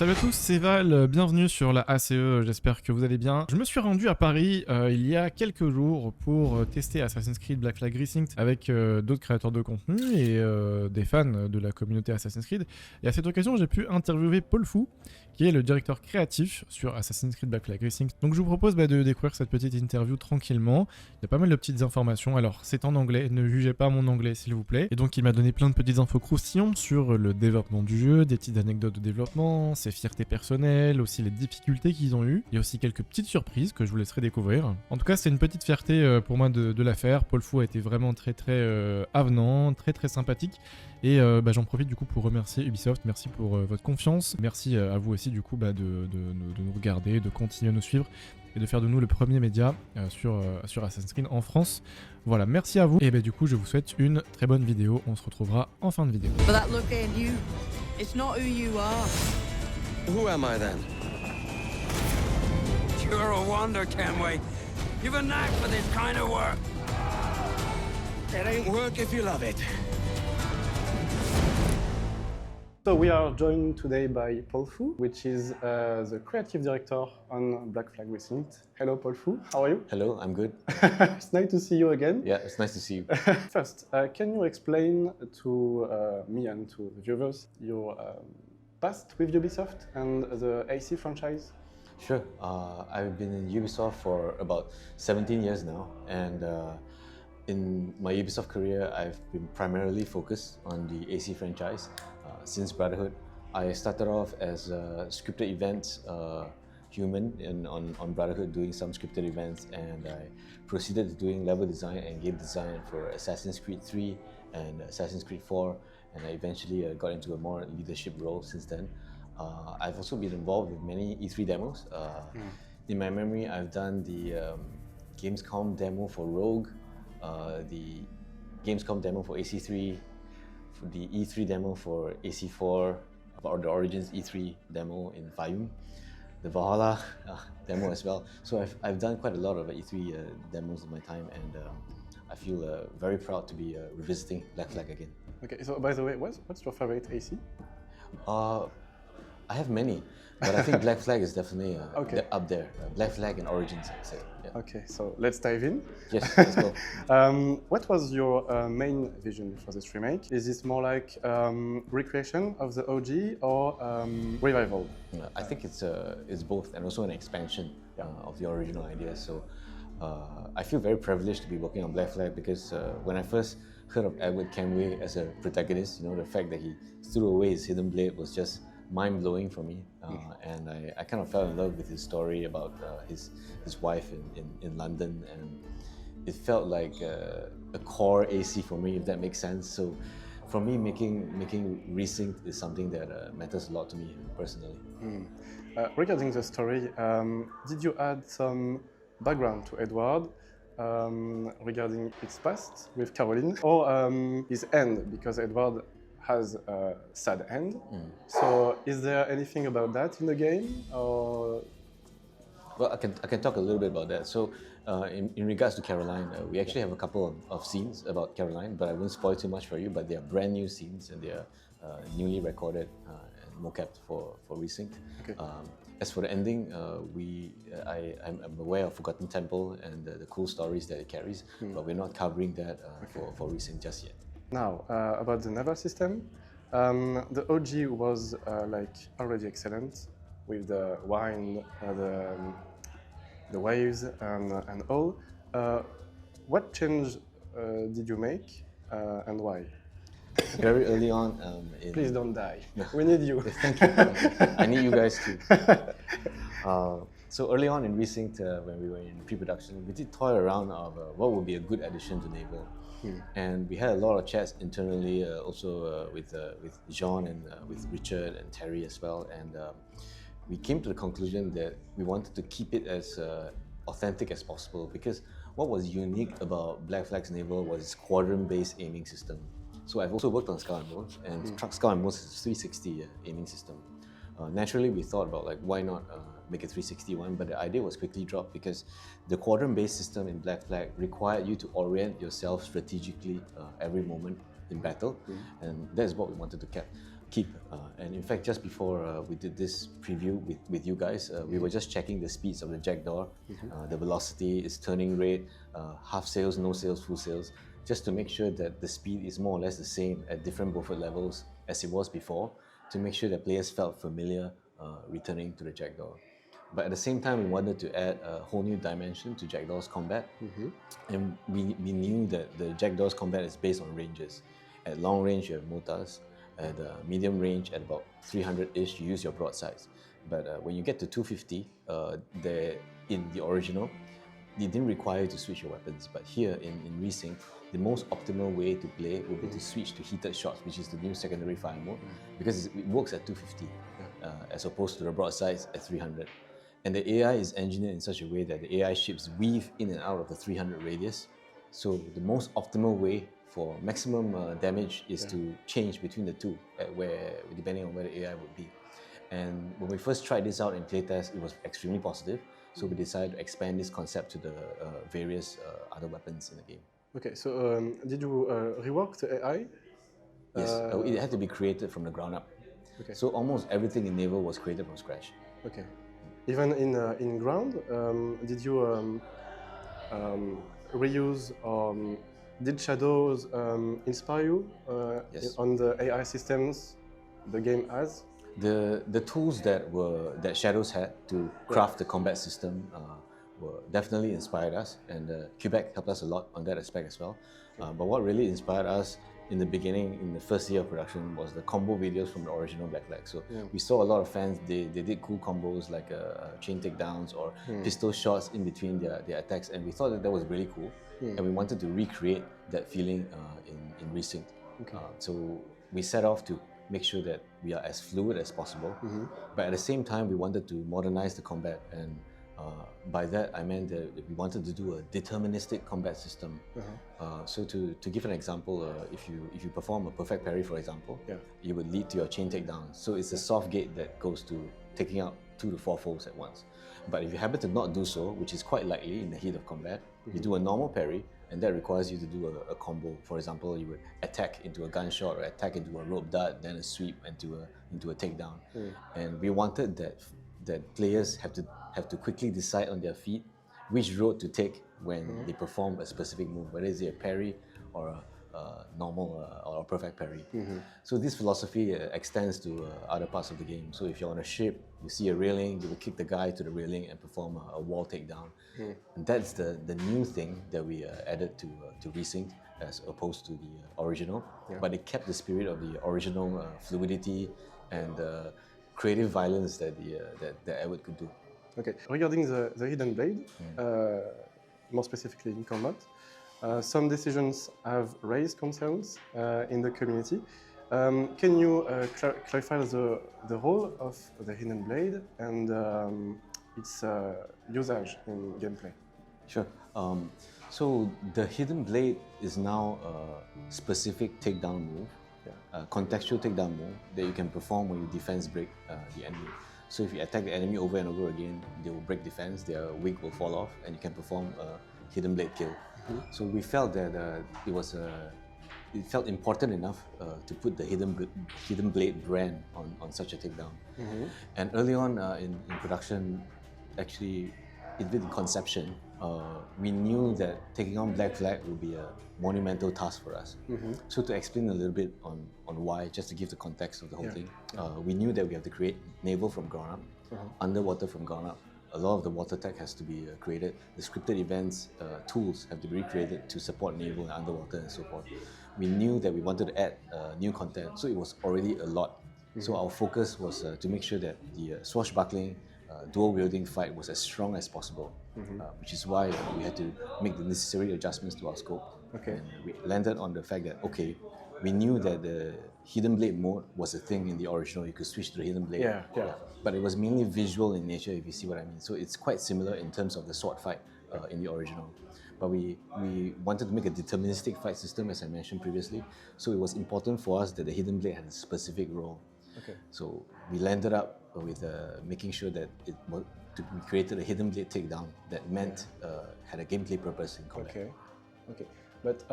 Salut à tous, c'est Val, bienvenue sur la ACE, j'espère que vous allez bien. Je me suis rendu à Paris il y a quelques jours pour tester Assassin's Creed Black Flag Resynced avec d'autres créateurs de contenu et des fans de la communauté Assassin's Creed. Et à cette occasion, j'ai pu interviewer Paul Fou, qui est le directeur créatif sur Assassin's Creed Black Flag Resynced. Donc je vous propose de découvrir cette petite interview tranquillement. Il y a pas mal de petites informations, alors c'est en anglais, ne jugez pas mon anglais s'il vous plaît. Et donc il m'a donné plein de petites infos croustillantes sur le développement du jeu, des petites anecdotes de développement, ses fiertés personnelles, aussi les difficultés qu'ils ont eues, et aussi quelques petites surprises que je vous laisserai découvrir. En tout cas, c'est une petite fierté pour moi de la faire. Paul Fou a été vraiment très avenant, très sympathique, et j'en profite du coup pour remercier Ubisoft, merci pour votre confiance, merci à vous aussi du coup de nous regarder, de continuer à nous suivre, et de faire de nous le premier média sur Assassin's Creed en France. Voilà, merci à vous, et du coup je vous souhaite une très bonne vidéo, on se retrouvera en fin de vidéo. But that look in you, it's not who you are. Who am I then? You're a wonder, Kenway. You've a knack for this kind of work. It ain't work if you love it. So we are joined today by Paul Fou, which is the creative director on Black Flag Resynced. Hello, Paul Fou. How are you? Hello, I'm good. It's nice to see you again. Yeah, it's nice to see you. First, can you explain to me and to the viewers your past with Ubisoft and the AC franchise? Sure. I've been in Ubisoft for about 17 years now, and in my Ubisoft career, I've been primarily focused on the AC franchise since Brotherhood. I started off as a scripted events human on Brotherhood, doing some scripted events, and I proceeded to doing level design and game design for Assassin's Creed 3 and Assassin's Creed 4, and I eventually got into a more leadership role since then. I've also been involved with many E3 demos. In my memory, I've done the Gamescom demo for Rogue, the Gamescom demo for AC3, the E3 demo for AC4, or the Origins E3 demo in Fayum, the Valhalla demo as well. So I've done quite a lot of E3 demos in my time, and I feel very proud to be revisiting Black Flag again. Okay, so by the way, what's your favorite AC? I have many, but I think Black Flag is definitely Okay. up there. Black Flag and Origins, I'd say. Yeah. Okay, so let's dive in. Yes, let's go. What was your main vision for this remake? Is it more like recreation of the OG or revival? I think it's both, and also an expansion of the original idea. So I feel very privileged to be working on Black Flag because when I first heard of Edward Kenway as a protagonist, the fact that he threw away his hidden blade was just mind-blowing for me, and I kind of fell in love with his story about his wife in London, and it felt like a core AC for me, if that makes sense. So for me, making Resynced is something that matters a lot to me personally. Regarding the story, did you add some background to Edward regarding its past with Caroline, or his end, because Edward has a sad end. So is there anything about that in the game, or? Well, I can talk a little bit about that. So in regards to Caroline, we actually have a couple of scenes about Caroline, but I won't spoil too much for you, but they are brand new scenes, and they are newly recorded and mocapped for Resynced. Okay. As for the ending, I'm aware of Forgotten Temple and the cool stories that it carries, but we're not covering that for Resynced just yet. Now, About the naval system, the OG was already excellent with the wine, the waves, and all. What change did you make, and why? Very early on, Please don't die. No. We need you. Thank you. I need you guys too. So early on in Resynced, when we were in pre-production, we did toy around of what would be a good addition to Naval. And we had a lot of chats internally, also with Jean and with Richard and Terry as well. And we came to the conclusion that we wanted to keep it as authentic as possible, because what was unique about Black Flag's Naval was its quadrant-based aiming system. So I've also worked on Skull and Bones, and Skull and Bones is a 360 aiming system. Naturally, we thought about why not make a 360 one, but the idea was quickly dropped because the quadrant-based system in Black Flag required you to orient yourself strategically every moment in battle, and that is what we wanted to keep. keep. And in fact, just before we did this preview with you guys, we were just checking the speeds of the jack door, the velocity, its turning rate, half sails, no sails, full sails, just to make sure that the speed is more or less the same at different Beaufort levels as it was before, to make sure that players felt familiar returning to the jack door. But at the same time, we wanted to add a whole new dimension to Jackdaw's combat. And we knew that the Jackdaw's combat is based on ranges. At long range, you have mortars. At medium range, at about 300-ish, you use your broadsides. But when you get to 250, in the original, it didn't require you to switch your weapons. But here in Resync, the most optimal way to play would be to switch to heated shots, which is the new secondary fire mode, because it works at 250, as opposed to the broadsides at 300. And the AI is engineered in such a way that the AI ships weave in and out of the 300 radius. So the most optimal way for maximum damage is to change between the two, depending on where the AI would be. And when we first tried this out in playtest, it was extremely positive. So we decided to expand this concept to the various other weapons in the game. Okay, so did you rework the AI? Yes, it had to be created from the ground up. Okay. So almost everything in Naval was created from scratch. Okay. Even in ground, did you reuse or did shadows inspire you Yes. on the AI systems the game has? The tools that Shadows had to craft the combat system were definitely inspired us, and Quebec helped us a lot on that aspect as well. But what really inspired us in the beginning, in the first year of production, was the combo videos from the original Black Flag. So we saw a lot of fans, they did cool combos like chain takedowns or pistol shots in between their attacks, and we thought that was really cool. And we wanted to recreate that feeling in Resync. So we set off to make sure that we are as fluid as possible, but at the same time we wanted to modernize the combat, and by that I meant that we wanted to do a deterministic combat system. So to give an example, if you perform a perfect parry, for example, it would lead to your chain takedown. So it's a soft gate that goes to taking out 2 to 4 foes at once. But if you happen to not do so, which is quite likely in the heat of combat, you do a normal parry, and that requires you to do a combo. For example, you would attack into a gunshot or attack into a rope dart, then a sweep into a takedown. And we wanted that players have to quickly decide on their feet which road to take when they perform a specific move, whether it's a parry or a normal or a perfect parry. So this philosophy extends to other parts of the game. So if you're on a ship, you see a railing, you will kick the guy to the railing and perform a wall takedown. And that's the new thing that we added to Resync as opposed to the original. But it kept the spirit of the original fluidity and creative violence that Edward could do. Okay. Regarding the hidden blade, more specifically in combat, some decisions have raised concerns in the community. Can you clarify the role of the hidden blade and its usage in gameplay? Sure. So the hidden blade is now a specific takedown move, a contextual takedown move that you can perform when you defense break the enemy. So if you attack the enemy over and over again, they will break defense, their wig will fall off, and you can perform a hidden blade kill. So we felt that it felt important enough to put the hidden blade brand on such a takedown. And early on in production, actually, in conception, we knew that taking on Black Flag would be a monumental task for us. So to explain a little bit on why, just to give the context of the whole thing, we knew that we have to create naval from ground up, underwater from ground up. A lot of the water tech has to be created. The scripted events, tools have to be recreated to support naval and underwater and so forth. We knew that we wanted to add new content, so it was already a lot. So our focus was to make sure that the swashbuckling, dual-wielding fight was as strong as possible, which is why we had to make the necessary adjustments to our scope. And we landed on the fact that, okay, we knew that the hidden blade mode was a thing in the original. You could switch to the hidden blade. But it was mainly visual in nature, if you see what I mean. So it's quite similar in terms of the sword fight in the original. But we wanted to make a deterministic fight system, as I mentioned previously. So it was important for us that the hidden blade had a specific role. So we landed up with making sure that we created a hidden blade takedown that meant had a gameplay purpose in combat. Okay. But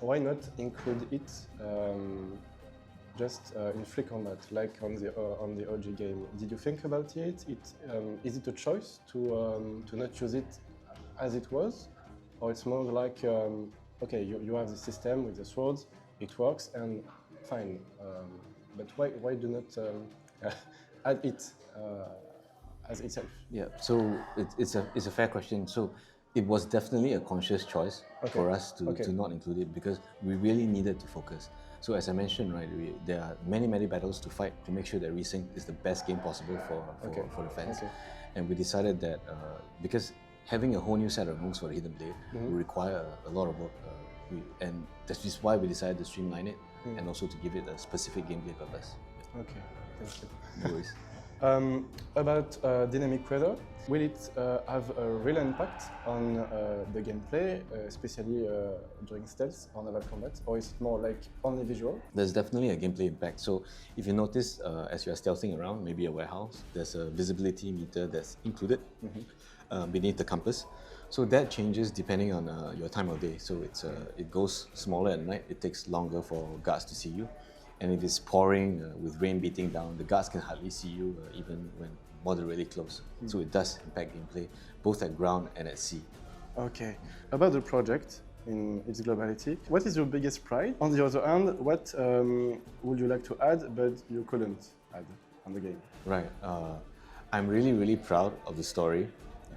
why not include it just in free combat, like on the OG game. Did you think about it? Is it a choice to not use it as it was, or it's more like okay, you have the system with the swords, it works and fine, but why do not add it as itself? Yeah, so it's a fair question. So it was definitely a conscious choice for us to not include it because we really needed to focus. So as I mentioned, right, there are many battles to fight to make sure that Resync is the best game possible for the fans. And we decided that because having a whole new set of rules for the Hidden Blade will require a lot of work, and that's just why we decided to streamline it and also to give it a specific gameplay purpose. Okay, thank you. No worries. About dynamic weather, will it have a real impact on the gameplay, especially during stealth or naval combat, or is it more like only visual? There's definitely a gameplay impact. So if you notice, as you are stealthing around, maybe a warehouse, there's a visibility meter that's included beneath the compass. So that changes depending on your time of day. So it goes smaller at night, it takes longer for guards to see you. And if it's pouring with rain beating down, the guards can hardly see you even when moderately close. So it does impact gameplay, both at ground and at sea. Okay. About the project in its globality, what is your biggest pride? On the other hand, what would you like to add but you couldn't add on the game? Right. I'm really proud of the story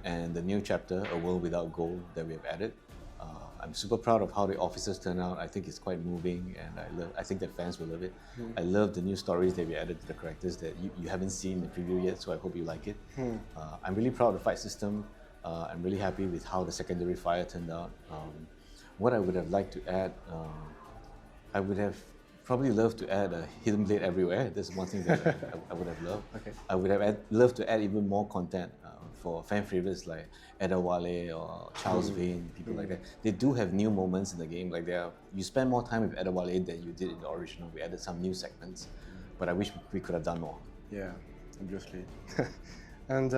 and the new chapter, A World Without Gold, that we have added. I'm super proud of how the officers turn out. I think it's quite moving and I think that fans will love it. I love the new stories that we added to the characters that you haven't seen in the preview yet, so I hope you like it. I'm really proud of the fight system. I'm really happy with how the secondary fire turned out. What I would have liked to add, I would have probably loved to add a Hidden Blade everywhere. That's one thing that I would have loved. I would have loved to add even more content for fan favorites like Edawale or Charles Vane, people like that. They do have new moments in the game. Like you spend more time with Edawale than you did in the original. We added some new segments, but I wish we could have done more. Yeah, obviously. And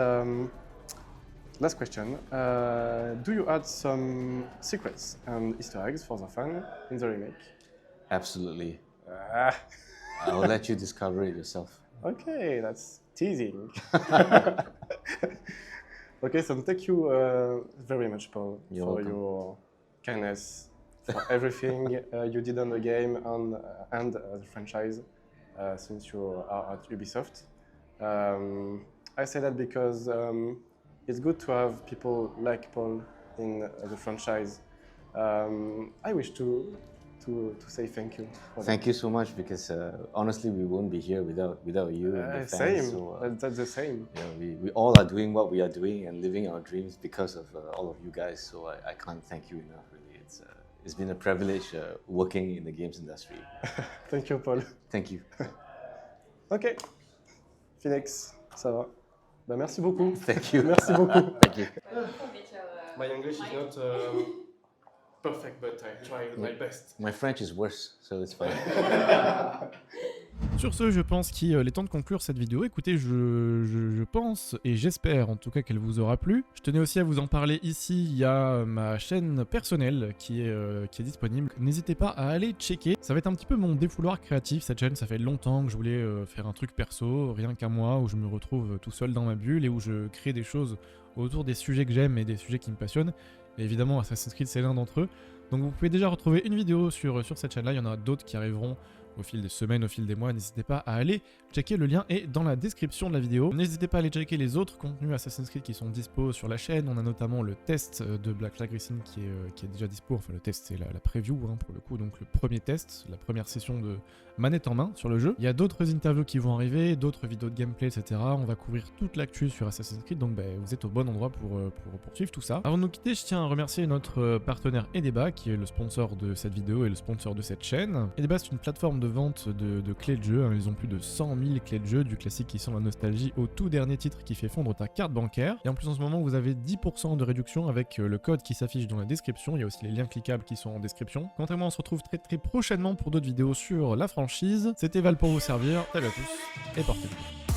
last question, do you add some secrets and Easter eggs for the fan in the remake? Absolutely. I'll let you discover it yourself. Okay, that's teasing. Okay, so thank you very much, Paul, You're for welcome. your kindness, for everything you did on the game and the franchise since you are at Ubisoft. I say that because it's good to have people like Paul in the franchise. I wish to say thank you. Thank you so much because honestly, we won't be here without you and the fans. Same, So, that's the same. we all are doing what we are doing and living our dreams because of all of you guys. So I can't thank you enough. Really, it's been a privilege working in the games industry. Thank you, Paul. Thank you. Ok. Phoenix, ça va. Bah, merci beaucoup. Thank you. Merci beaucoup. Thank you. My English is not perfect, but I try my best. My French is worse, so it's fine. Sur ce, je pense qu'il est temps de conclure cette vidéo. Écoutez, je pense et j'espère en tout cas qu'elle vous aura plu. Je tenais aussi à vous en parler ici. Il y a ma chaîne personnelle qui est disponible. N'hésitez pas à aller checker. Ça va être un petit peu mon défouloir créatif. Cette chaîne, ça fait longtemps que je voulais faire un truc perso, rien qu'à moi, où je me retrouve tout seul dans ma bulle et où je crée des choses autour des sujets que j'aime et des sujets qui me passionnent. Et évidemment, Assassin's Creed, c'est l'un d'entre eux. Donc vous pouvez déjà retrouver une vidéo sur cette chaîne-là. Il y en a d'autres qui arriveront au fil des semaines, au fil des mois. N'hésitez pas à aller checker, le lien est dans la description de la vidéo. N'hésitez pas à aller checker les autres contenus Assassin's Creed qui sont dispo sur la chaîne. On a notamment le test de Black Flag Resynced qui est déjà dispo. Enfin, le test, c'est la preview pour le coup. Donc le premier test, la première session de manette en main sur le jeu. Il y a d'autres interviews qui vont arriver, d'autres vidéos de gameplay, etc. On va couvrir toute l'actu sur Assassin's Creed. Donc vous êtes au bon endroit pour suivre tout ça. Avant de nous quitter, je tiens à remercier notre partenaire Edeba qui est le sponsor de cette vidéo et le sponsor de cette chaîne. Edeba, c'est une plateforme de vente de clés de jeu. Ils ont plus de 100 000 clés de jeu, du classique qui sent la nostalgie au tout dernier titre qui fait fondre ta carte bancaire. Et en plus en ce moment vous avez 10% de réduction avec le code qui s'affiche dans la description. Il y a aussi les liens cliquables qui sont en description. Quant à moi, on se retrouve très prochainement pour d'autres vidéos sur la franchise. C'était Val pour vous servir. Salut à tous et portez-vous.